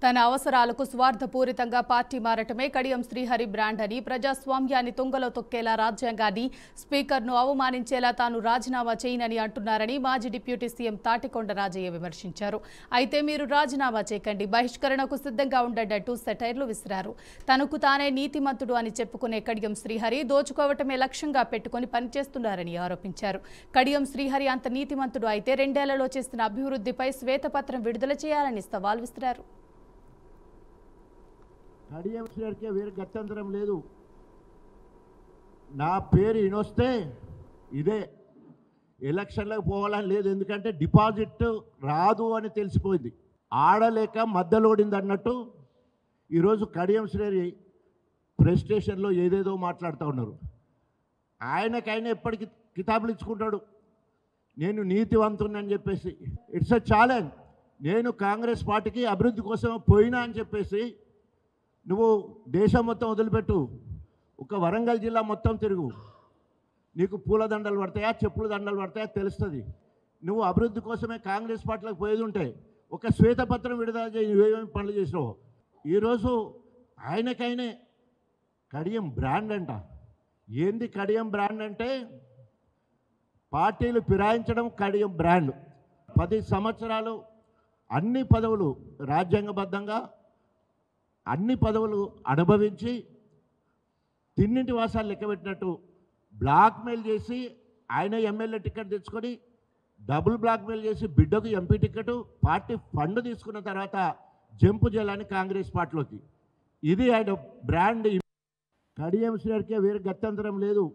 తన అవసరాలకు స్వార్థపూరితంగా party మారటమే Kadiyam Srihari brand అని, ప్రజాస్వామ్యాన్ని తుంగలో తొక్కేలా, రాజ్యాంగాన్ని, స్పీకర్ను అవమానించేలా తాను రాజీనామా చేయనని అంటున్నారని మాజీ డిప్యూటీ సీఎం తాటికొండ రాజయ్య విమర్శించారు. అయితే మీరు రాజీనామా చేయకండి, బహిష్కరణకు సిద్ధంగా ఉండంటూ సెటైర్లు విసిరారు. తనకు తానే నీతిమంతుడు అని చెప్పుకునే కడియం శ్రీహరి దోచుకోవటమే లక్ష్యంగా పెట్టుకుని పనిచేస్తున్నారని ఆరోపించారు. కడియం శ్రీహరి అంత నీతిమంతుడు అయితే 2 ఏళ్లలో చేసిన అభివృద్ధిపై శ్వేతపత్రం విడుదల చేయాలని సవాల్ విసిరారు. కడియం శ్రీహరికి వేరే గత్యంతరం లేదు. నా పేరు ఇనొస్తే ఇదే ఎలక్షన్లకు పోవాలని లేదు. ఎందుకంటే డిపాజిట్ రాదు అని తెలిసిపోయింది. ఆడలేక మధ్యలోడింది అన్నట్టు ఈరోజు కడియం శ్రీహరి ప్రెస్ స్టేషన్లో ఏదేదో మాట్లాడుతూ ఉన్నారు. ఆయనకైనా ఎప్పటికీ కితాబులు ఇచ్చుకుంటాడు, నేను నీతివంతుని చెప్పేసి. It's a challenge. నేను కాంగ్రెస్ పార్టీకి అభివృద్ధి కోసం పోయినా అని చెప్పేసి నువ్వు దేశం మొత్తం వదిలిపెట్టు, ఒక వరంగల్ జిల్లా మొత్తం తిరుగు, నీకు పూల దండలు పడతాయా చెప్పుల దండలు పడతాయా తెలుస్తుంది. నువ్వు అభివృద్ధి కోసమే కాంగ్రెస్ పార్టీలకు పోయేది ఉంటే ఒక శ్వేతపత్రం విడుదల చేయి, నువ్వేమేమి పనులు చేసినావు. ఈరోజు ఆయనకైనా కడియం బ్రాండ్ అంట. ఏంది కడియం బ్రాండ్ అంటే పార్టీలు ఫిరాయించడం కడియం బ్రాండ్. 10 సంవత్సరాలు అన్ని పదవులు రాజ్యాంగబద్ధంగా అన్ని పదవులు అనుభవించి తిన్నింటి వాసాలు లెక్కబెట్టినట్టు బ్లాక్మెయిల్ చేసి ఆయన ఎమ్మెల్యే టికెట్ తెచ్చుకొని డబుల్ బ్లాక్మెయిల్ చేసి బిడ్డకు ఎంపీ టికెట్ పార్టీ ఫండ్ తీసుకున్న తర్వాత జంపు చేయాలని కాంగ్రెస్ పార్టీలోకి. ఇది ఆయన బ్రాండ్. కడియం శ్రీహరికి వేరే గత్యంతరం లేదు.